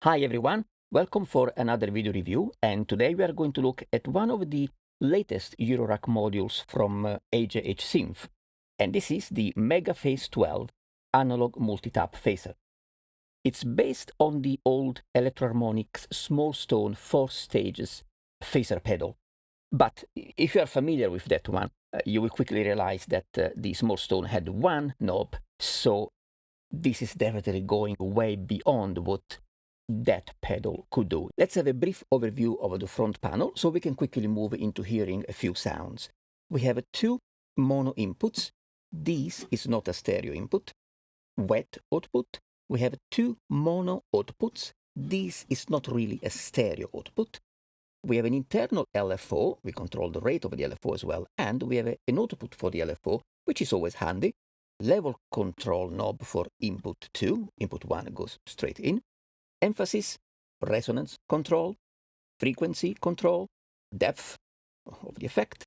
Hi everyone, welcome for another video review, and today we are going to look at one of the latest Eurorack modules from AJH Synth, and this is the Mega-Phase 12 Analog Multi-Tap Phaser. It's based on the old Electro-Harmonix small stone 4 stages phaser pedal, but if you are familiar with that one, you will quickly realize that the small stone had one knob, so this is definitely going way beyond what that pedal could do. Let's have a brief overview of the front panel so we can quickly move into hearing a few sounds. We have two mono inputs. This is not a stereo input. Wet output. We have two mono outputs. This is not really a stereo output. We have an internal LFO. We control the rate of the LFO as well. And we have an output for the LFO, which is always handy. Level control knob for input 2. Input 1 goes straight in. Emphasis, resonance control, frequency control, depth of the effect,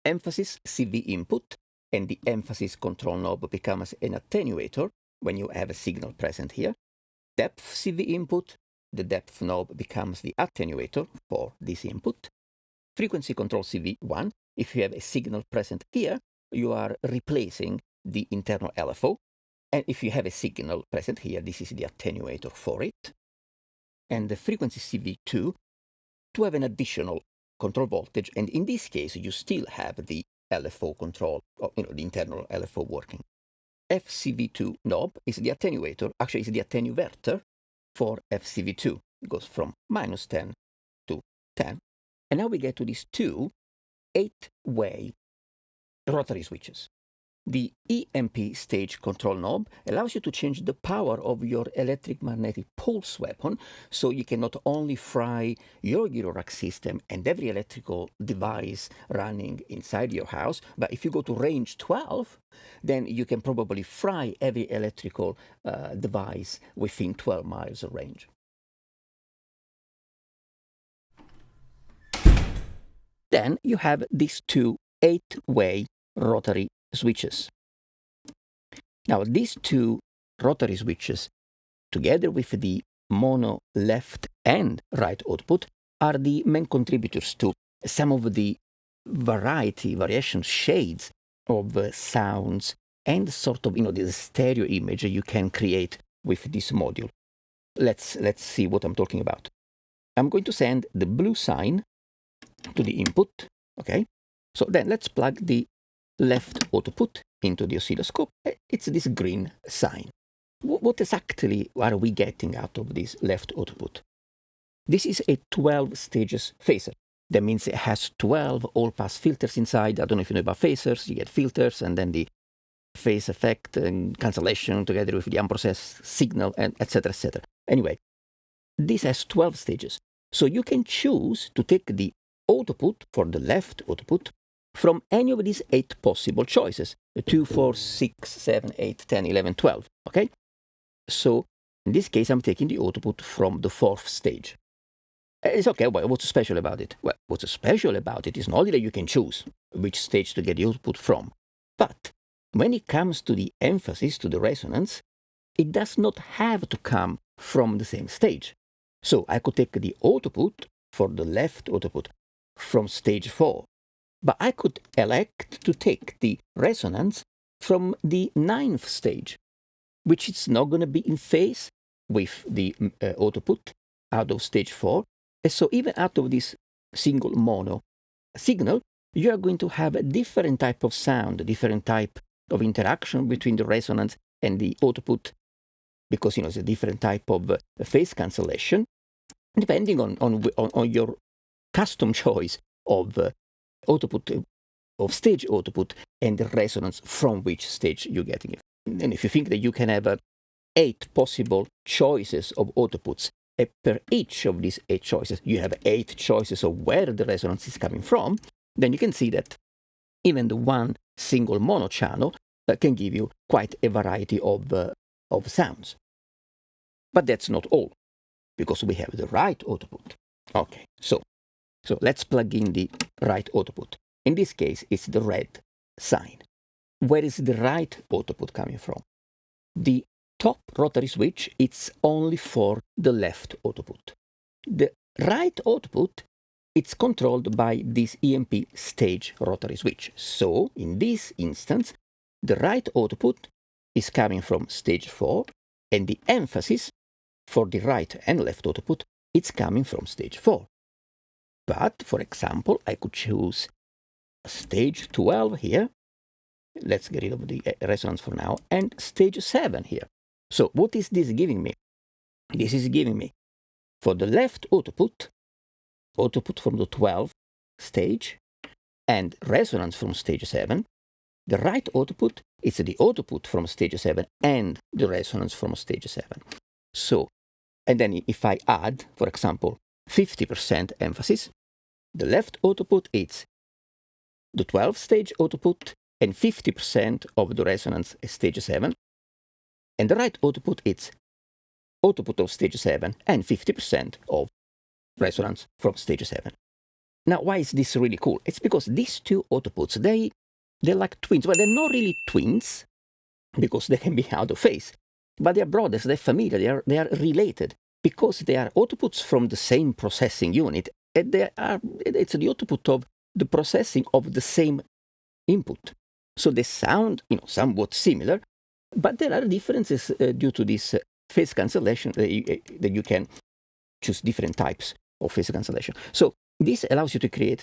emphasis CV input, and the emphasis control knob becomes an attenuator when you have a signal present here. Depth CV input, the depth knob becomes the attenuator for this input. Frequency control CV1, if you have a signal present here, you are replacing the internal LFO. And if you have a signal present here, this is the attenuator for it. And the frequency CV2 to have an additional control voltage, and in this case you still have the LFO control, or, the internal LFO working. FCV2 knob is the attenuator, actually is the attenuverter for FCV2. It goes from -10 to 10. And now we get to these two 8-way rotary switches. The EMP-Stage control knob allows you to change the power of your electric magnetic pulse weapon, so you can not only fry your Eurorack system and every electrical device running inside your house, but if you go to range 12, then you can probably fry every electrical device within 12 miles of range. Then you have these two 8-way rotary switches. Now, these two rotary switches, together with the mono left and right output, are the main contributors to some of the variations, shades of sounds and sort of, the stereo image you can create with this module. Let's see what I'm talking about. I'm going to send the blue sign to the input, okay? So then let's plug the left output into the oscilloscope. It's this green sign. What exactly are we getting out of this left output? This is a 12 stages phaser. That means it has 12 all-pass filters inside. I don't know if you know about phasers. You get filters and then the phase effect and cancellation together with the unprocessed signal, and etc., etc. Anyway, this has 12 stages. So you can choose to take the output for the left output from any of these 8 possible choices, 2, 4, 6, 7, 8, 10, 11, 12, okay? So, in this case, I'm taking the output from the 4th stage. It's okay, well, what's special about it? Well, what's special about it is not that you can choose which stage to get the output from, but when it comes to the emphasis, to the resonance, it does not have to come from the same stage. So, I could take the output for the left output from stage 4, but I could elect to take the resonance from the 9th stage, which is not going to be in phase with the output out of stage 4. And so even out of this single mono signal, you are going to have a different type of sound, a different type of interaction between the resonance and the output, because it's a different type of phase cancellation, depending on your custom choice of output, of stage output, and the resonance from which stage you're getting it. And if you think that you can have 8 possible choices of outputs, per each of these 8 choices, you have 8 choices of where the resonance is coming from, then you can see that even the one single mono channel can give you quite a variety of sounds. But that's not all, because we have the right output. Okay, so let's plug in the right output. In this case, it's the red sign. Where is the right output coming from? The top rotary switch, it's only for the left output. The right output, it's controlled by this EMP-Stage rotary switch. So, in this instance, the right output is coming from stage 4, and the emphasis for the right and left output, it's coming from stage 4. But, for example, I could choose stage 12 here. Let's get rid of the resonance for now, and stage 7 here. So, what is this giving me? This is giving me, for the left output from the 12 stage, and resonance from stage 7. The right output is the output from stage 7 and the resonance from stage 7. So, and then if I add, for example, 50% emphasis, the left output is the 12 stage output and 50% of the resonance is stage 7. And the right output is output of stage 7 and 50% of resonance from stage 7. Now, why is this really cool? It's because these two outputs, they're like twins. Well, they're not really twins, because they can be out of phase. But they're brothers, they're familiar, they are related, because they are outputs from the same processing unit. And it's the output of the processing of the same input. So they sound, somewhat similar, but there are differences due to this phase cancellation that you can choose different types of phase cancellation. So this allows you to create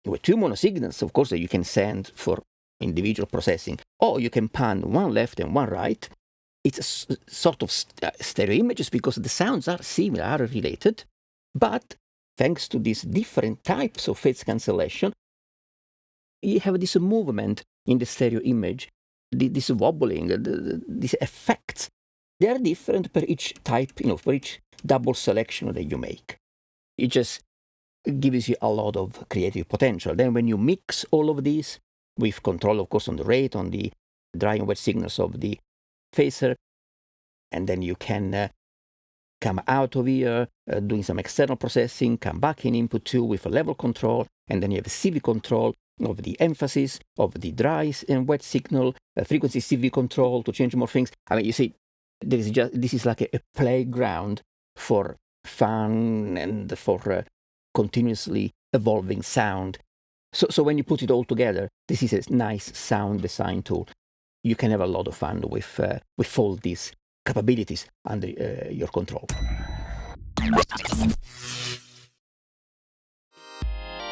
with two mono signals, of course, that you can send for individual processing, or you can pan one left and one right. It's a sort of stereo images because the sounds are similar, are related, but thanks to these different types of phase cancellation, you have this movement in the stereo image, this wobbling, these effects. They are different per each type, for each double selection that you make. It just gives you a lot of creative potential. Then when you mix all of these with control, of course, on the rate, on the dry and wet signals of the phaser, and then you can come out of here doing some external processing, come back in input 2 with a level control, and then you have a CV control of the emphasis, of the dry and wet signal, frequency CV control to change more things. I mean, you see, this is like a playground for fun and for continuously evolving sound. So when you put it all together, this is a nice sound design tool. You can have a lot of fun with all these capabilities under your control.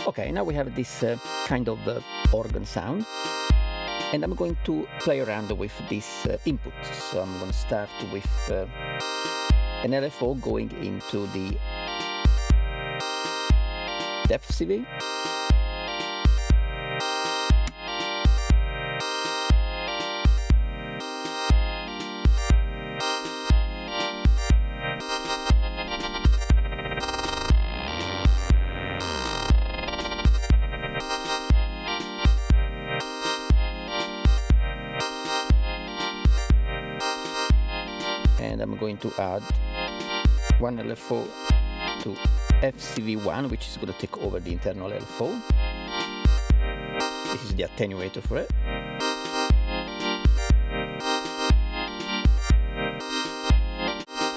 Okay, now we have this kind of organ sound, and I'm going to play around with this input. So I'm going to start with an LFO going into the depth CV. And I'm going to add one LFO to FC1, which is going to take over the internal LFO. This is the attenuator for it.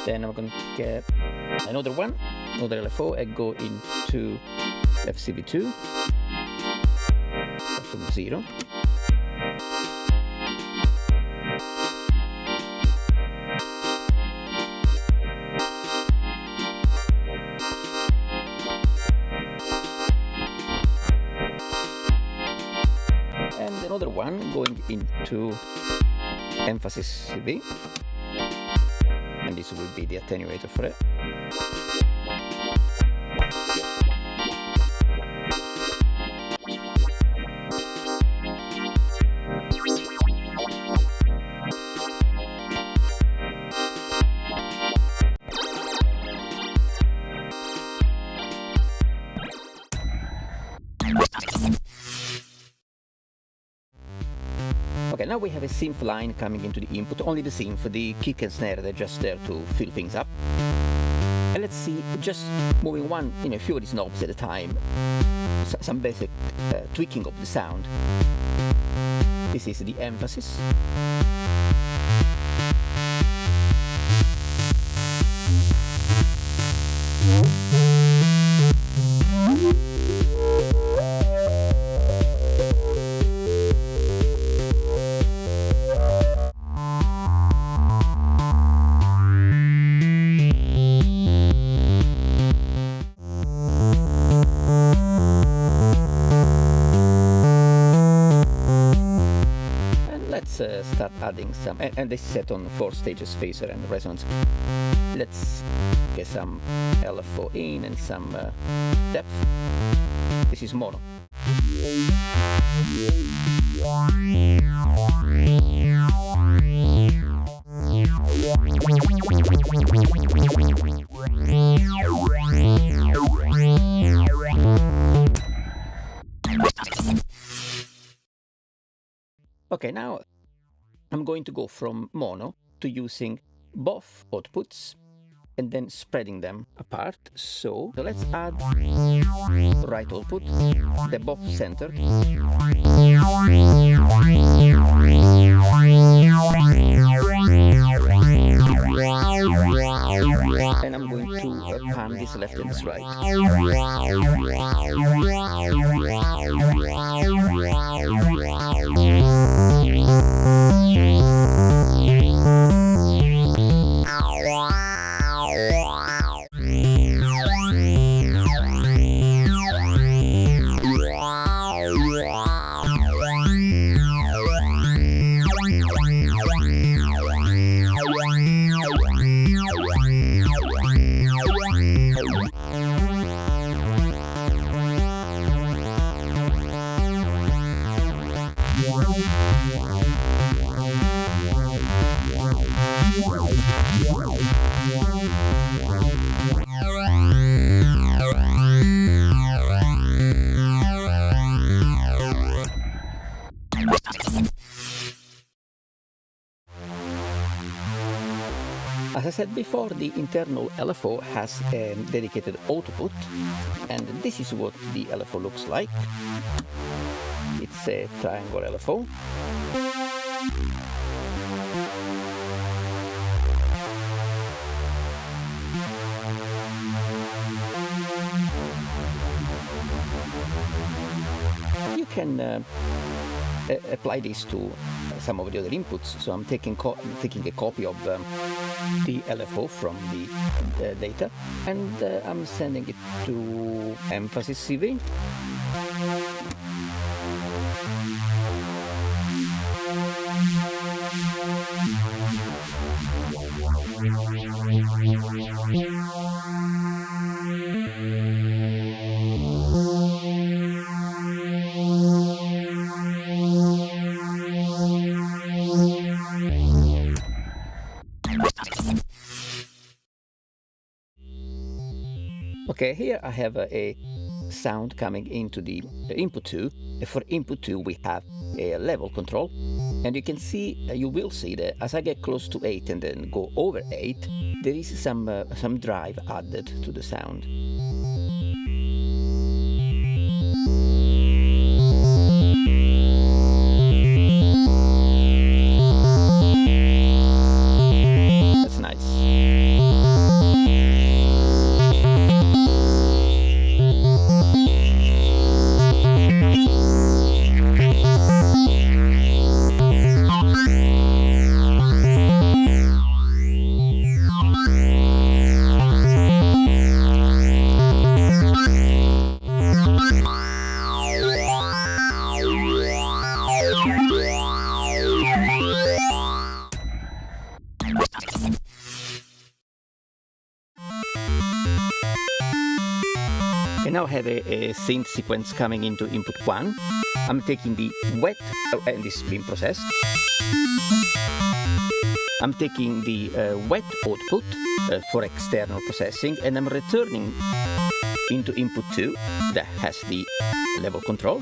Then I'm going to get another LFO, and go into FCV2 from 0. Another one going into emphasis CV, and this will be the attenuator for it. now we have a synth line coming into the input, only the synth, the kick and snare, they're just there to fill things up. And let's see, just moving a few of these knobs at a time, some basic tweaking of the sound. This is the emphasis. Start adding some, and this is set on 4 stages, phaser and resonance. Let's get some LFO in and some depth. This is mono. Okay, now I'm going to go from mono to using both outputs and then spreading them apart. So let's add right output, they're both centered. And I'm going to pan this left and this right. As I said before, the internal LFO has a dedicated output, and this is what the LFO looks like. It's a triangle LFO. You can apply this to some of the other inputs. So I'm taking a copy of the LFO from the data, and I'm sending it to emphasis CV. Okay, here I have a sound coming into the input 2. For input 2 we have a level control, and you can see, you will see that as I get close to 8 and then go over 8, there is some drive added to the sound. That's nice. I now have a synth sequence coming into input 1. I'm taking the wet, and this is being processed. I'm taking the wet output for external processing, and I'm returning into input 2 that has the level control.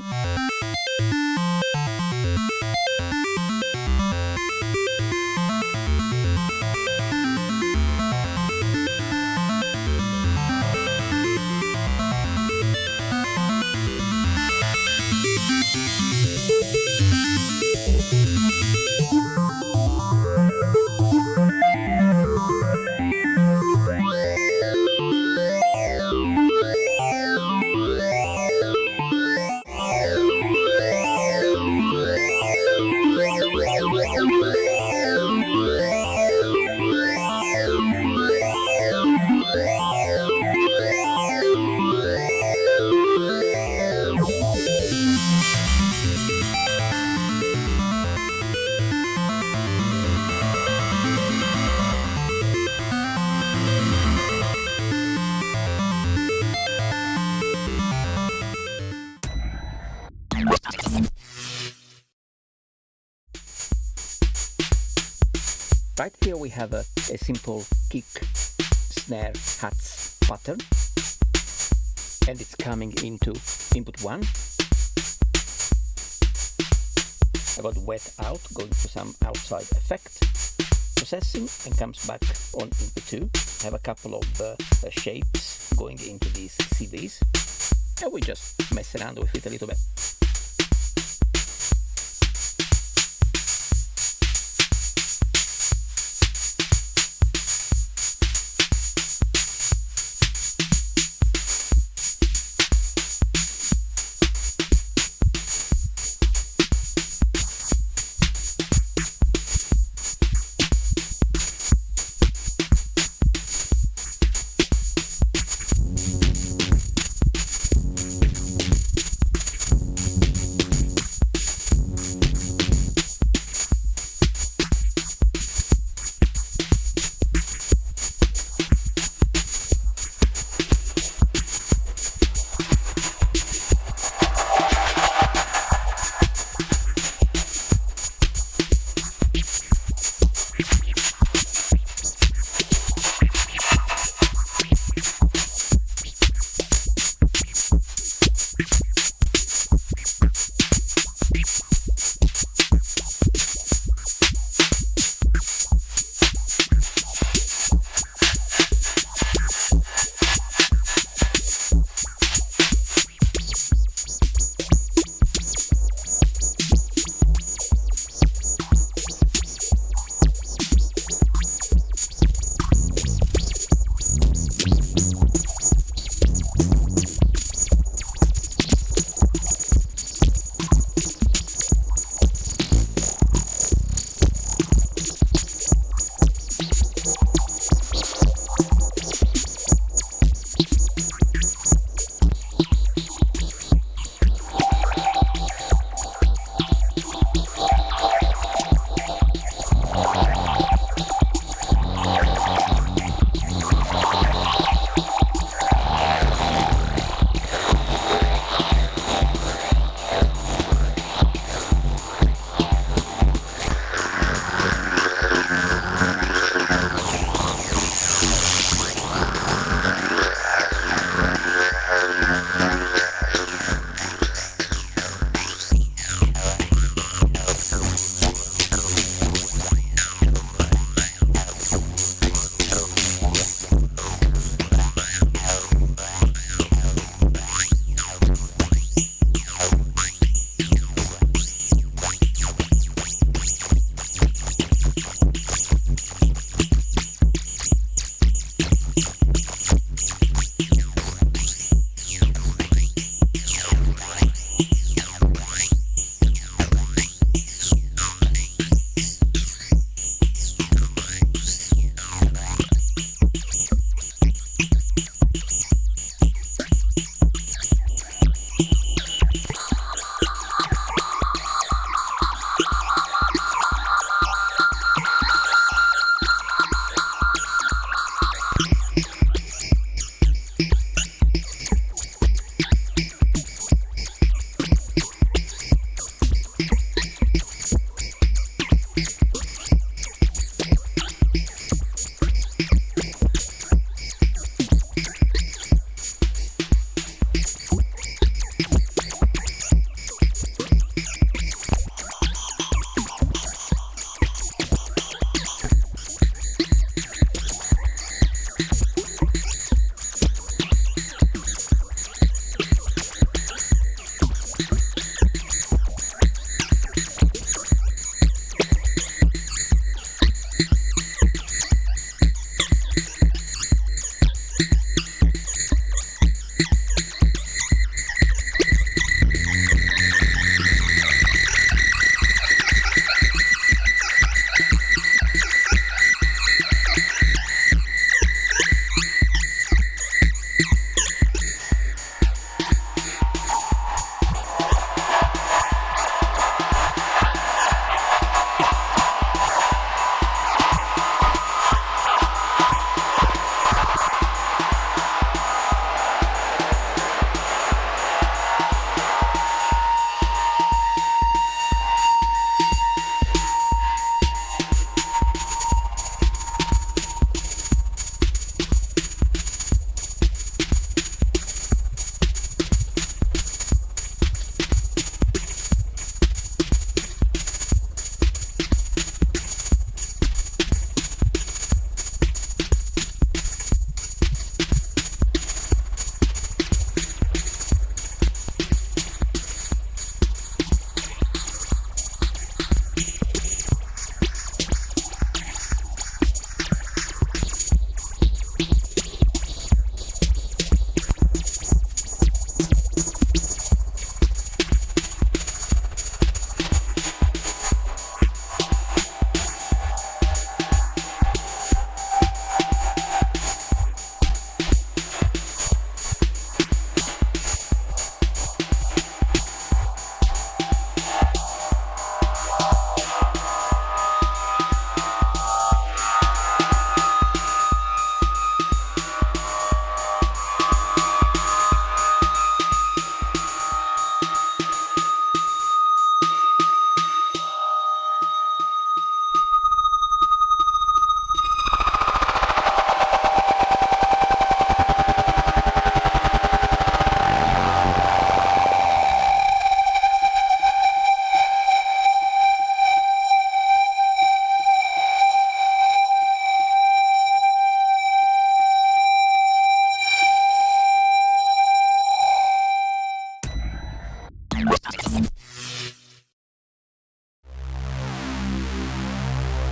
here we have a simple kick snare hats pattern, and it's coming into input 1. I got wet out, going for some outside effect, processing, and comes back on input 2. I have a couple of shapes going into these CVs, and we just mess around with it a little bit.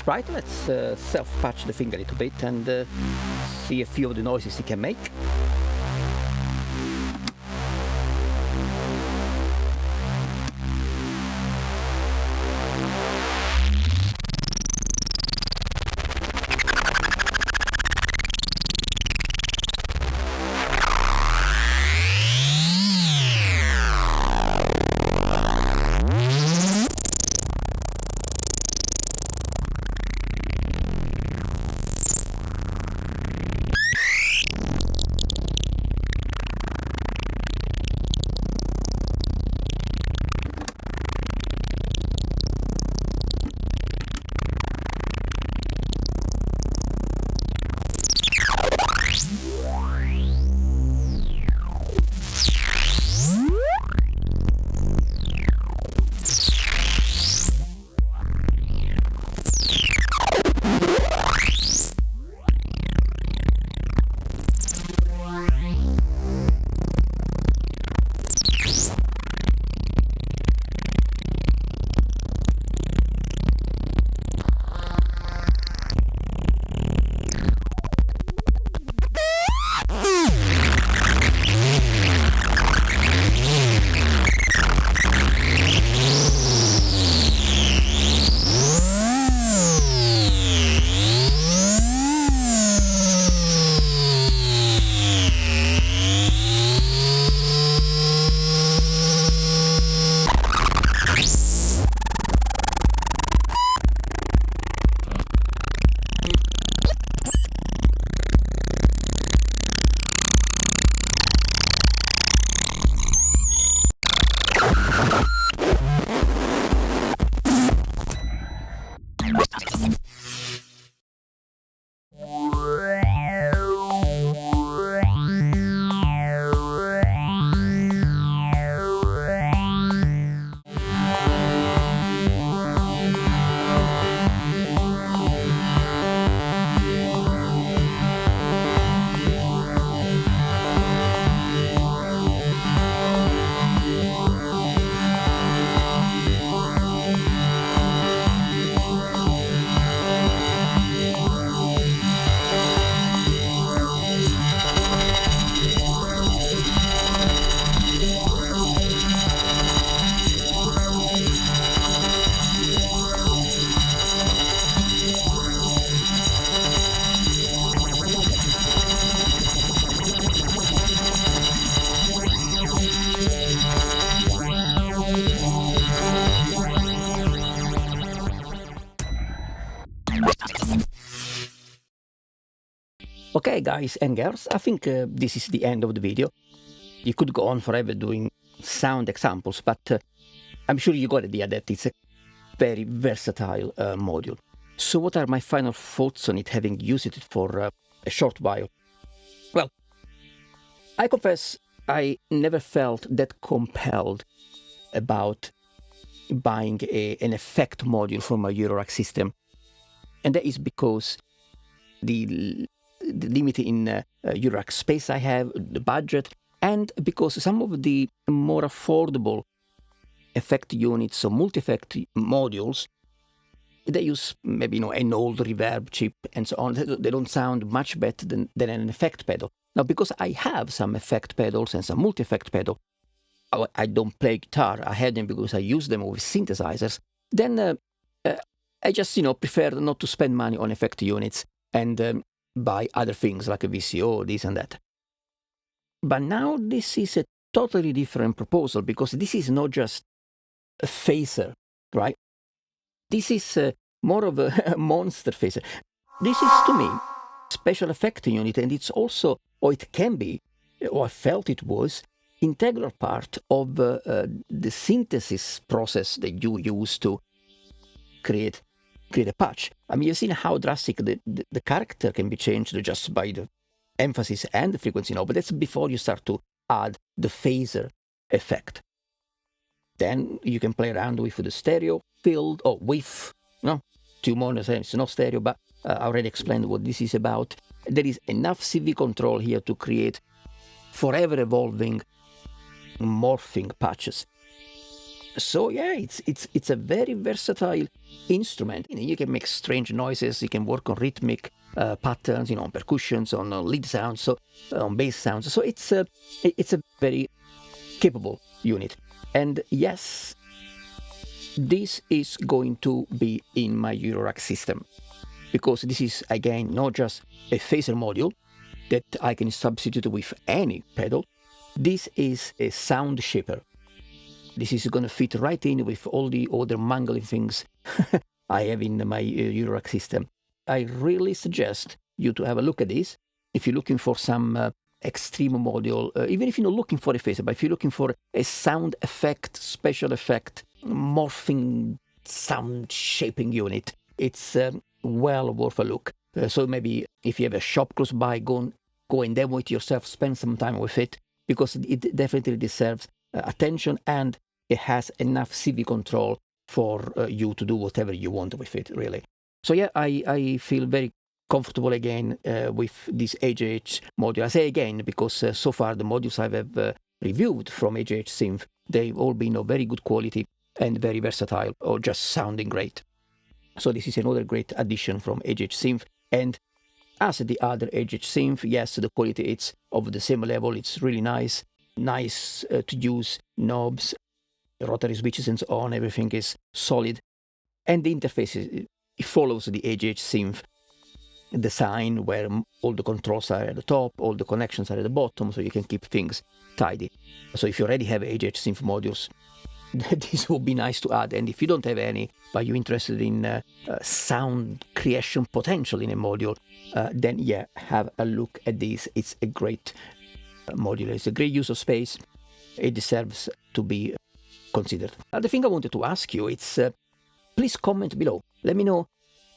Right, let's self-patch the thing a little bit and see a few of the noises it can make. Okay, guys and girls, I think this is the end of the video. You could go on forever doing sound examples, but I'm sure you got the idea that it's a very versatile module. So what are my final thoughts on it, having used it for a short while? Well, I confess I never felt that compelled about buying an effect module from a Eurorack system. And that is because the limit in Eurorack space I have, the budget, and because some of the more affordable effect units or multi-effect modules, they use maybe an old reverb chip and so on. They don't sound much better than an effect pedal. Now, because I have some effect pedals and some multi-effect pedal, I don't play guitar. I had them because I use them with synthesizers. Then I just prefer not to spend money on effect units and buy other things like a VCO, this and that. But now this is a totally different proposal, because this is not just a phaser, right? This is more of a monster phaser. This is, to me, special effect unit, and it's also, or it can be, or I felt it was, integral part of the synthesis process that you use to create a patch. I mean, you've seen how drastic the character can be changed just by the emphasis and the frequency knob, but that's before you start to add the phaser effect. Then you can play around with the stereo field, or with, two monitors, it's not stereo, but I already explained what this is about. There is enough CV control here to create forever evolving, morphing patches. So yeah, it's a very versatile instrument. You can make strange noises. You can work on rhythmic patterns, on percussions, on lead sounds, so on bass sounds. So it's a very capable unit. And yes, this is going to be in my Eurorack system, because this is, again, not just a phaser module that I can substitute with any pedal. This is a sound shaper. This is going to fit right in with all the other mangling things I have in my Eurorack system. I really suggest you to have a look at this. If you're looking for some extreme module, even if you're not looking for a phaser, but if you're looking for a sound effect, special effect, morphing sound shaping unit, it's well worth a look. So maybe if you have a shop close by, go and demo it yourself, spend some time with it, because it definitely deserves attention, and it has enough CV control for you to do whatever you want with it, really. So yeah, I feel very comfortable again with this AJH module. I say again because so far the modules I have reviewed from AJH Synth, they've all been of very good quality and very versatile, or just sounding great. So this is another great addition from AJH Synth. And as the other AJH Synth, yes, the quality it's of the same level. It's really nice to use, knobs, rotary switches and so on. Everything is solid, and the interface it follows the AJH Synth design, where all the controls are at the top, all the connections are at the bottom, so you can keep things tidy. So if you already have AJH Synth modules, this would be nice to add. And if you don't have any, but you're interested in sound creation potential in a module, then yeah, have a look at this. It's a great modular. It's a great use of space. It deserves to be considered. The thing I wanted to ask you, it's please comment below. Let me know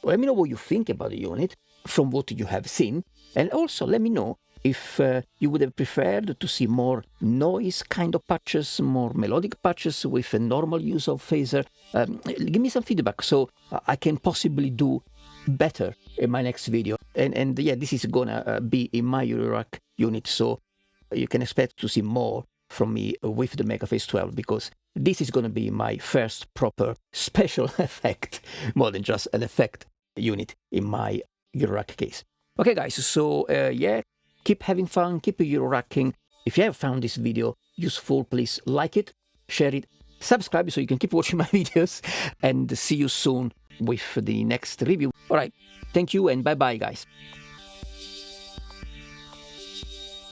what you think about the unit from what you have seen, and also let me know if you would have preferred to see more noise kind of patches, more melodic patches with a normal use of phaser. Give me some feedback so I can possibly do better in my next video. And yeah, this is gonna be in my Eurorack unit, so you can expect to see more from me with the Mega-Phase 12, because this is going to be my first proper special effect, more than just an effect unit in my Eurorack case. Okay guys, so yeah, keep having fun, keep Euroracking. If you have found this video useful, please like it, share it, subscribe so you can keep watching my videos, and see you soon with the next review. Alright, thank you and bye bye guys.